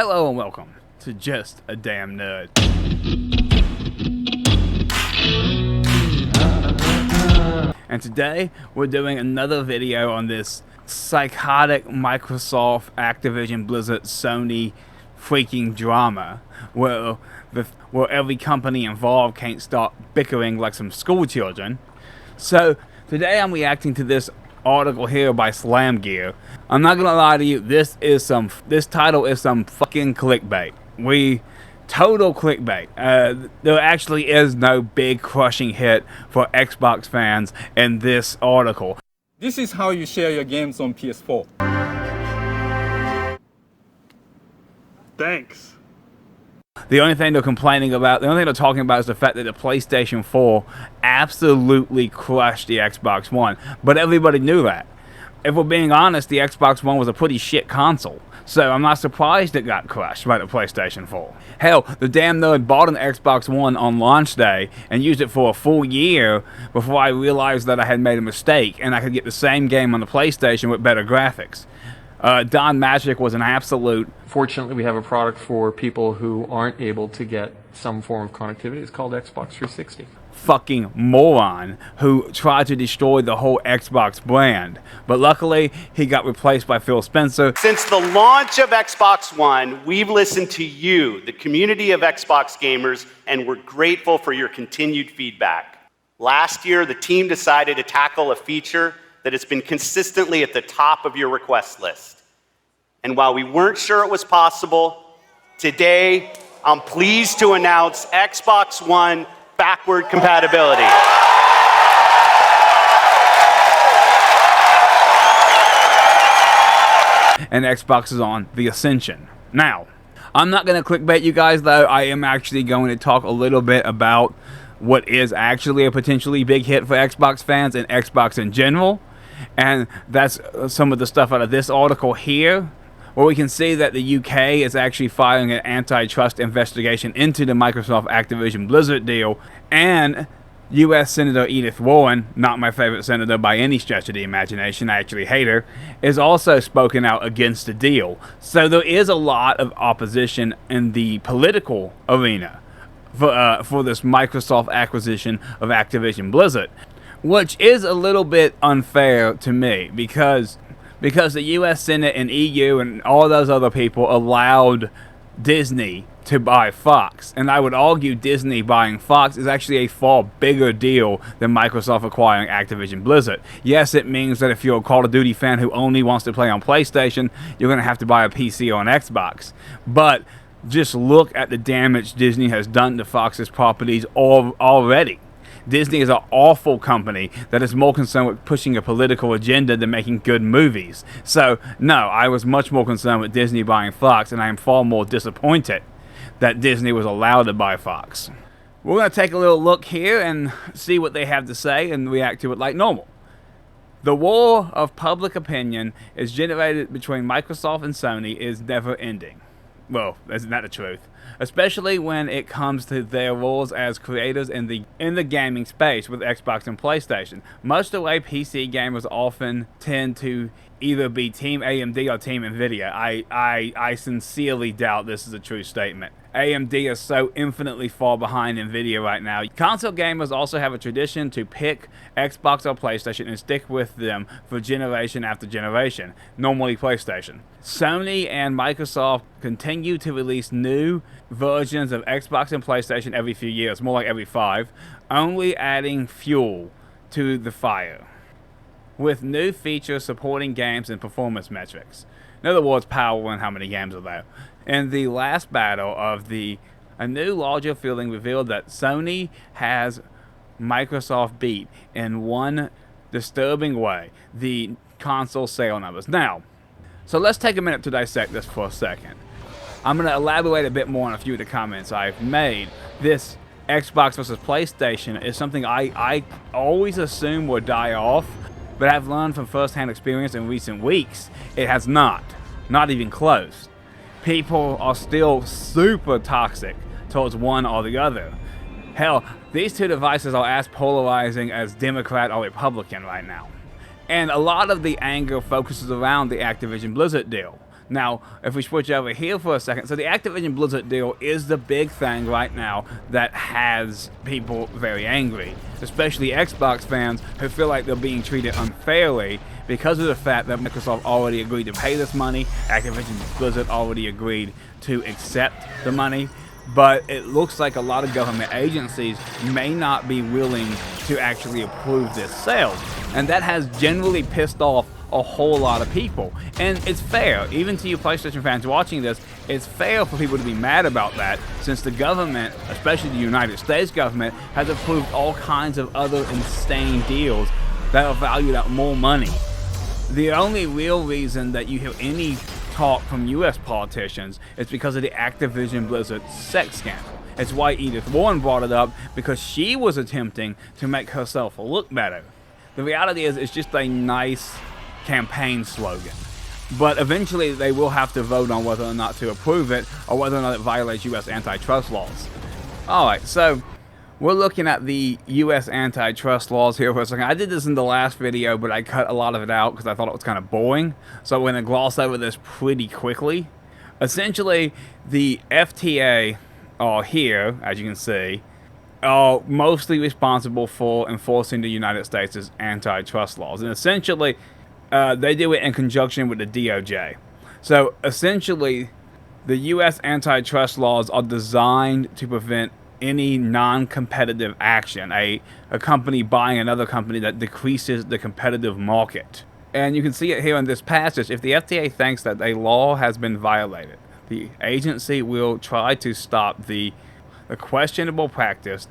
Hello and welcome to Just a Damn Nerd. And today we're doing another video on this psychotic Microsoft, Activision, Blizzard, Sony freaking drama where every company involved can't stop bickering like some school children. So today I'm reacting to this article here by Slam Gear. I'm not gonna lie to you, this title is some fucking clickbait. Total clickbait. There actually is no big crushing hit for Xbox fans in this article. This is how you share your games on PS4. Thanks. The only thing they're talking about is the fact that the PlayStation 4 absolutely crushed the Xbox One. But everybody knew that. If we're being honest, the Xbox One was a pretty shit console. So I'm not surprised it got crushed by the PlayStation 4. Hell, the damn nerd bought an Xbox One on launch day and used it for a full year before I realized that I had made a mistake and I could get the same game on the PlayStation with better graphics. Don Magic was an absolute... Fortunately, we have a product for people who aren't able to get some form of connectivity. It's called Xbox 360. Fucking moron who tried to destroy the whole Xbox brand. But luckily, he got replaced by Phil Spencer. Since the launch of Xbox One, we've listened to you, the community of Xbox gamers, and we're grateful for your continued feedback. Last year, the team decided to tackle a feature that has been consistently at the top of your request list. And while we weren't sure it was possible, today I'm pleased to announce Xbox One backward compatibility. And Xbox is on the Ascension. Now, I'm not going to clickbait you guys though. I am actually going to talk a little bit about what is actually a potentially big hit for Xbox fans and Xbox in general. And that's some of the stuff out of this article here, where we can see that the UK is actually filing an antitrust investigation into the Microsoft Activision Blizzard deal, and US Senator Edith Warren, not my favorite senator by any stretch of the imagination, I actually hate her, is also spoken out against the deal. So there is a lot of opposition in the political arena for this Microsoft acquisition of Activision Blizzard, which is a little bit unfair to me because the US Senate and EU and all those other people allowed Disney to buy Fox. And I would argue Disney buying Fox is actually a far bigger deal than Microsoft acquiring Activision Blizzard. Yes, it means that if you're a Call of Duty fan who only wants to play on PlayStation, you're going to have to buy a PC or an Xbox. But just look at the damage Disney has done to Fox's properties already. Disney is an awful company that is more concerned with pushing a political agenda than making good movies. So, no, I was much more concerned with Disney buying Fox, and I am far more disappointed that Disney was allowed to buy Fox. We're going to take a little look here and see what they have to say and react to it like normal. The war of public opinion is generated between Microsoft and Sony is never ending. Well, isn't that the truth? Especially when it comes to their roles as creators in the gaming space with Xbox and PlayStation. Most of the way PC gamers often tend to either be Team AMD or Team Nvidia. I sincerely doubt this is a true statement. AMD is so infinitely far behind Nvidia right now. Console gamers also have a tradition to pick Xbox or PlayStation and stick with them for generation after generation, normally PlayStation. Sony and Microsoft continue to release new versions of Xbox and PlayStation every few years, more like every 5, only adding fuel to the fire, with new features supporting games and performance metrics. In other words, power and how many games are there. In the last battle of a new larger feeling revealed that Sony has Microsoft beat in one disturbing way, the console sale numbers. Now, so let's take a minute to dissect this for a second. I'm going to elaborate a bit more on a few of the comments I've made. This Xbox versus PlayStation is something I always assume would die off, but I've learned from first-hand experience in recent weeks, it has not. Not even close. People are still super toxic towards one or the other. Hell, these two devices are as polarizing as Democrat or Republican right now. And a lot of the anger focuses around the Activision Blizzard deal. Now, if we switch over here for a second, so the Activision Blizzard deal is the big thing right now that has people very angry, especially Xbox fans who feel like they're being treated unfairly because of the fact that Microsoft already agreed to pay this money, Activision Blizzard already agreed to accept the money, but it looks like a lot of government agencies may not be willing to actually approve this sale, and that has generally pissed off a whole lot of people. And it's fair, even to you PlayStation fans watching this, it's fair for people to be mad about that, since the government, especially the United States government, has approved all kinds of other insane deals that are valued at more money. The only real reason that you hear any talk from US politicians is because of the Activision Blizzard sex scandal. It's why Edith Warren brought it up, because she was attempting to make herself look better. The reality is, it's just a nice campaign slogan, but eventually they will have to vote on whether or not to approve it, or whether or not it violates US antitrust laws. Alright, so we're looking at the US antitrust laws here for a second. I did this in the last video, but I cut a lot of it out because I thought it was kind of boring, so we're going to gloss over this pretty quickly. Essentially, the FTA are here, as you can see, are mostly responsible for enforcing the United States' antitrust laws, and essentially they do it in conjunction with the DOJ. So essentially, the US antitrust laws are designed to prevent any non-competitive action, a company buying another company that decreases the competitive market. And you can see it here in this passage. If the FTA thinks that a law has been violated, the agency will try to stop the questionable practice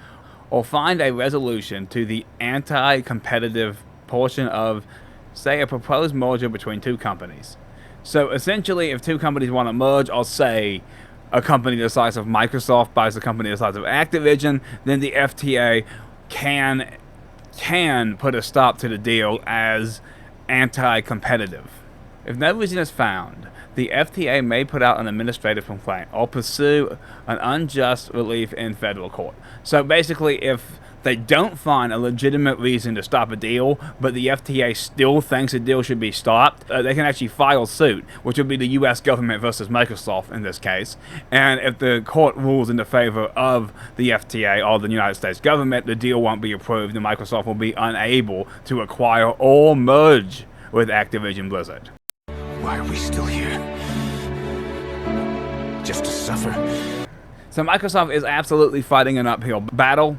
or find a resolution to the anti-competitive portion of, say, a proposed merger between two companies. So essentially, if two companies want to merge, or say a company the size of Microsoft buys a company the size of Activision, then the FTA can put a stop to the deal as anti-competitive. If no reason is found, the FTA may put out an administrative complaint or pursue an unjust relief in federal court. So basically, if they don't find a legitimate reason to stop a deal, but the FTA still thinks a deal should be stopped, they can actually file suit, which would be the US government versus Microsoft in this case. And if the court rules in the favor of the FTA or the United States government, the deal won't be approved, and Microsoft will be unable to acquire or merge with Activision Blizzard. Why are we still here? Just to suffer? So Microsoft is absolutely fighting an uphill battle,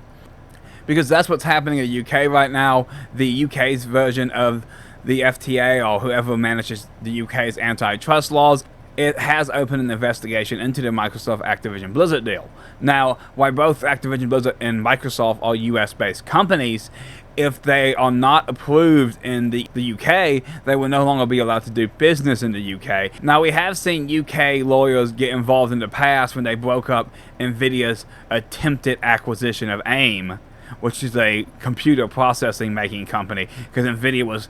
because that's what's happening in the UK right now. The UK's version of the FTA, or whoever manages the UK's antitrust laws, it has opened an investigation into the Microsoft Activision Blizzard deal. Now, while both Activision Blizzard and Microsoft are US-based companies, if they are not approved in the UK, they will no longer be allowed to do business in the UK. Now, we have seen UK lawyers get involved in the past when they broke up Nvidia's attempted acquisition of AIM, which is a computer processing making company, because Nvidia was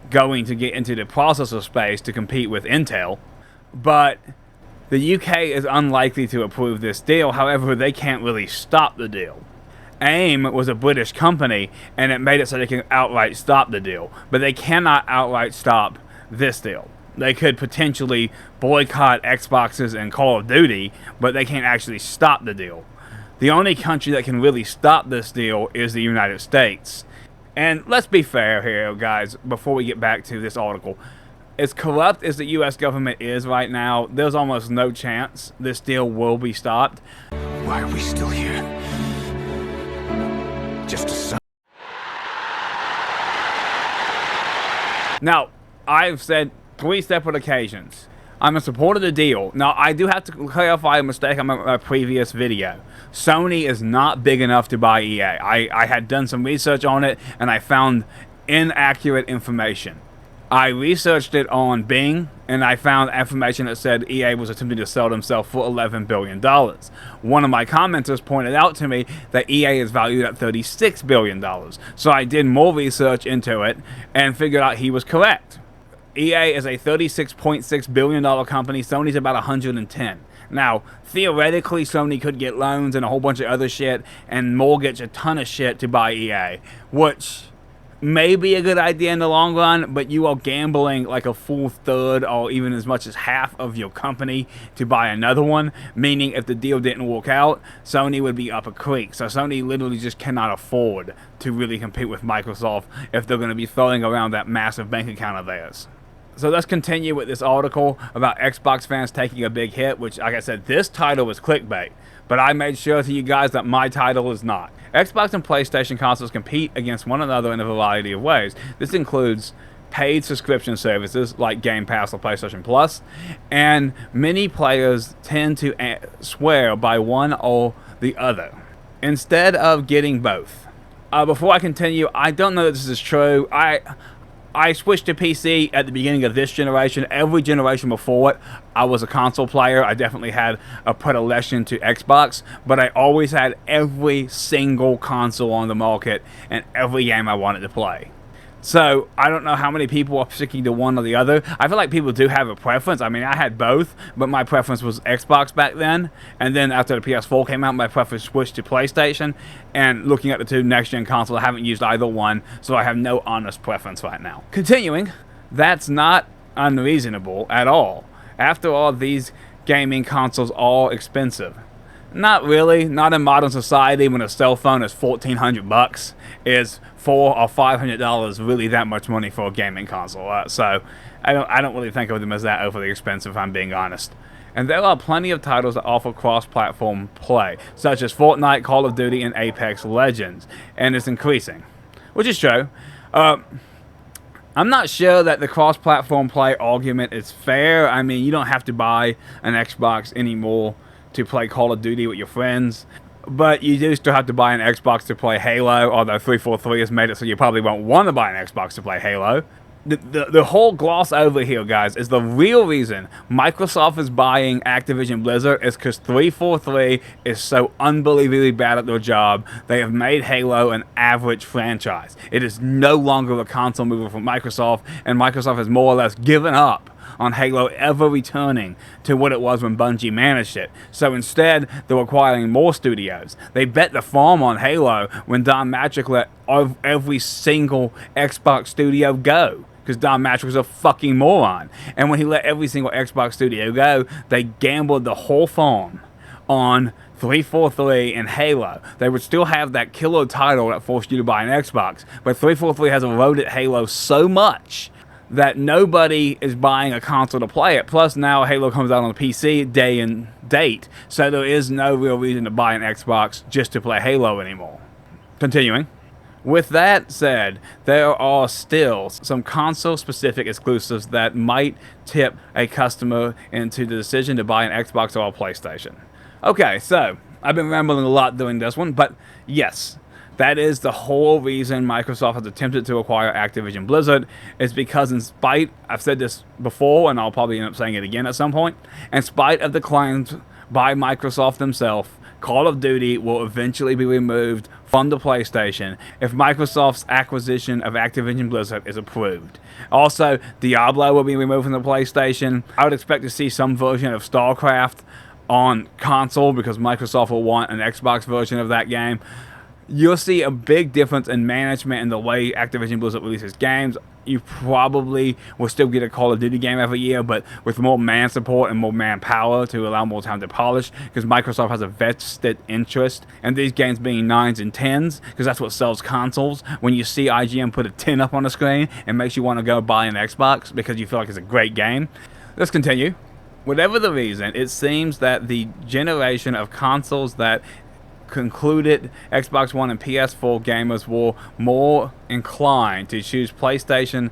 going to get into the processor space to compete with Intel. But the UK is unlikely to approve this deal. However, they can't really stop the deal. AIM was a British company, and it made it so they can outright stop the deal. But they cannot outright stop this deal. They could potentially boycott Xboxes and Call of Duty, but they can't actually stop the deal. The only country that can really stop this deal is the United States. And let's be fair here, guys, before we get back to this article. As corrupt as the US government is right now, there's almost no chance this deal will be stopped. Why are we still here? Just to suffer? Now, I've said 3 separate occasions I'm in support of the deal. Now, I do have to clarify a mistake I made in my previous video. Sony is not big enough to buy EA. I had done some research on it, and I found inaccurate information. I researched it on Bing, and I found information that said EA was attempting to sell themselves for $11 billion. One of my commenters pointed out to me that EA is valued at $36 billion. So I did more research into it and figured out he was correct. EA is a $36.6 billion company. Sony's about 110. Now, theoretically, Sony could get loans and a whole bunch of other shit and mortgage a ton of shit to buy EA, which may be a good idea in the long run, but you are gambling like a full third or even as much as half of your company to buy another one, meaning if the deal didn't work out, Sony would be up a creek. So Sony literally just cannot afford to really compete with Microsoft if they're going to be throwing around that massive bank account of theirs. So let's continue with this article about Xbox fans taking a big hit, which, like I said, this title was clickbait, but I made sure to you guys that my title is not. Xbox and PlayStation consoles compete against one another in a variety of ways. This includes paid subscription services like Game Pass or PlayStation Plus, and many players tend to swear by one or the other instead of getting both. Before I continue, I don't know that this is true. I switched to PC at the beginning of this generation. Every generation before it, I was a console player. I definitely had a predilection to Xbox, but I always had every single console on the market and every game I wanted to play. So I don't know how many people are sticking to one or the other. I feel like people do have a preference. I mean, I had both, but my preference was Xbox back then. And then after the PS4 came out, my preference switched to PlayStation. And looking at the two next-gen consoles, I haven't used either one, so I have no honest preference right now. Continuing, that's not unreasonable at all. After all, these gaming consoles are expensive. Not really. Not in modern society when a cell phone is $1,400. Is $400 or $500 really that much money for a gaming console? So I don't really think of them as that overly expensive, if I'm being honest. And there are plenty of titles that offer cross-platform play, such as Fortnite, Call of Duty, and Apex Legends, and it's increasing, which is true. I'm not sure that the cross-platform play argument is fair. I mean, you don't have to buy an Xbox anymore to play Call of Duty with your friends, but you do still have to buy an Xbox to play Halo, although 343 has made it so you probably won't want to buy an Xbox to play Halo. The whole gloss over here, guys, is the real reason Microsoft is buying Activision Blizzard is because 343 is so unbelievably bad at their job. They have made Halo an average franchise. It is no longer a console mover for Microsoft, and Microsoft has more or less given up on Halo ever returning to what it was when Bungie managed it. So instead, they're acquiring more studios. They bet the farm on Halo when Don Matrick let every single Xbox studio go, because Don Matrick was a fucking moron. And when he let every single Xbox studio go, they gambled the whole farm on 343 and Halo. They would still have that killer title that forced you to buy an Xbox, but 343 has eroded Halo so much that nobody is buying a console to play it. Plus, now Halo comes out on the PC day and date, so there is no real reason to buy an Xbox just to play Halo anymore. Continuing. With that said, there are still some console-specific exclusives that might tip a customer into the decision to buy an Xbox or a PlayStation. Okay, so I've been rambling a lot doing this one, but yes, that is the whole reason Microsoft has attempted to acquire Activision Blizzard, is because in spite, I've said this before and I'll probably end up saying it again at some point, in spite of the claims by Microsoft themselves, Call of Duty will eventually be removed from the PlayStation if Microsoft's acquisition of Activision Blizzard is approved. Also, Diablo will be removed from the PlayStation. I would expect to see some version of StarCraft on console because Microsoft will want an Xbox version of that game. You'll see a big difference in management and the way Activision Blizzard releases games. You probably will still get a Call of Duty game every year, but with more man support and more manpower to allow more time to polish, because Microsoft has a vested interest in these games being 9s and 10s, because that's what sells consoles. When you see IGN put a 10 up on the screen, it makes you want to go buy an Xbox because you feel like it's a great game. Let's continue. Whatever the reason, it seems that the generation of consoles that concluded Xbox One and PS4 gamers were more inclined to choose PlayStation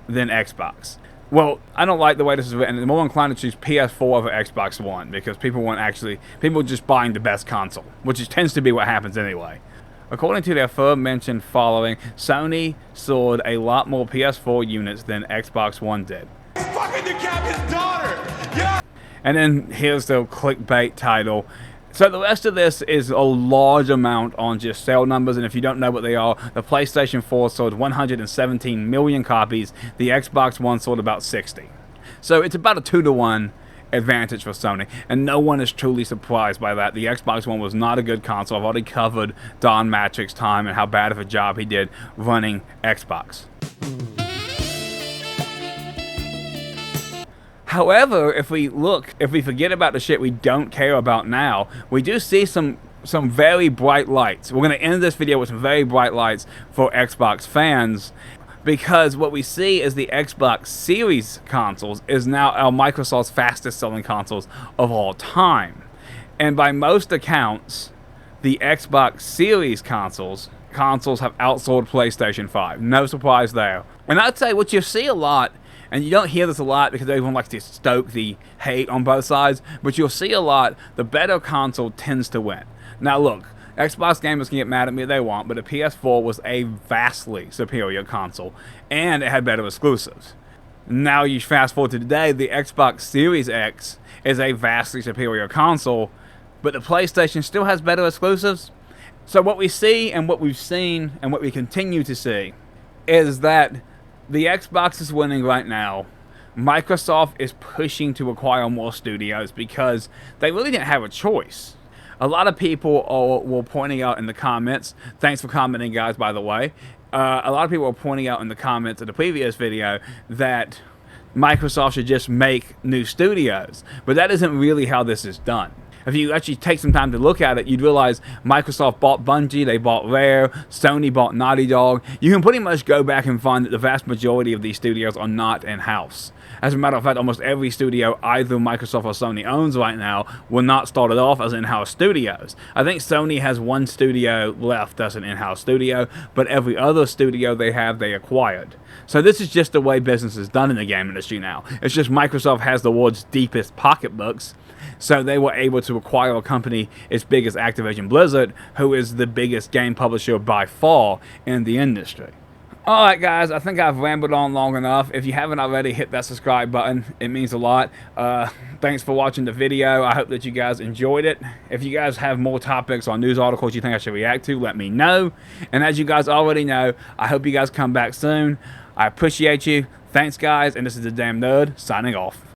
than Xbox. Well, I don't like the way this is written. They're more inclined to choose PS4 over Xbox One because people are just buying the best console, which tends to be what happens anyway. According to their aforementioned following, Sony sold a lot more PS4 units than Xbox One did. He's fucking the captain's daughter! Yeah! And then here's the clickbait title. So the rest of this is a large amount on just sale numbers, and if you don't know what they are, the PlayStation 4 sold 117 million copies, the Xbox One sold about 60. So it's about a 2-to-1 advantage for Sony. And no one is truly surprised by that. The Xbox One was not a good console. I've already covered Don Matrick's time and how bad of a job he did running Xbox. However, if we forget about the shit we don't care about now, we do see some very bright lights. We're going to end this video with some very bright lights for Xbox fans, because what we see is the Xbox Series consoles is now Microsoft's fastest selling consoles of all time. And by most accounts, the Xbox Series consoles have outsold PlayStation 5. No surprise there. And I'd say what you see a lot, and you don't hear this a lot because everyone likes to stoke the hate on both sides, but you'll see a lot, the better console tends to win. Now look, Xbox gamers can get mad at me if they want, but the PS4 was a vastly superior console, and it had better exclusives. Now you fast forward to today, the Xbox Series X is a vastly superior console, but the PlayStation still has better exclusives. So what we see, and what we've seen, and what we continue to see, is that the Xbox is winning right now. Microsoft is pushing to acquire more studios because they really didn't have a choice. A lot of people were pointing out in the comments, thanks for commenting guys by the way, a lot of people were pointing out in the comments of the previous video that Microsoft should just make new studios, but that isn't really how this is done. If you actually take some time to look at it, you'd realize Microsoft bought Bungie, they bought Rare, Sony bought Naughty Dog. You can pretty much go back and find that the vast majority of these studios are not in-house. As a matter of fact, almost every studio either Microsoft or Sony owns right now were not started off as in-house studios. I think Sony has one studio left that's an in-house studio, but every other studio they have, they acquired. So this is just the way business is done in the game industry now. It's just Microsoft has the world's deepest pocketbooks, so they were able to acquire a company as big as Activision Blizzard, who is the biggest game publisher by far in the industry. Alright guys, I think I've rambled on long enough. If you haven't already, hit that subscribe button. It means a lot. Thanks for watching the video. I hope that you guys enjoyed it. If you guys have more topics or news articles you think I should react to, let me know. And as you guys already know, I hope you guys come back soon. I appreciate you. Thanks guys, and this is The Damn Nerd, signing off.